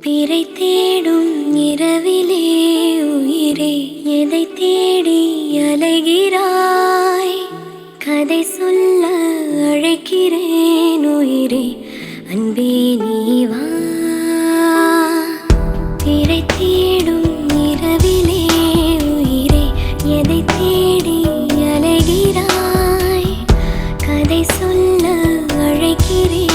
பிறை தேடும் இரவிலே உயிரே எதை தேடி அலைகிறாய்? கதை சொல்ல அழைக்கிறேன் உயிரே, அன்பே நீ வா. பிறை தேடும் இரவிலே உயிரே எதை தேடி அலைகிறாய்? கதை சொல்ல அழைக்கிறேன்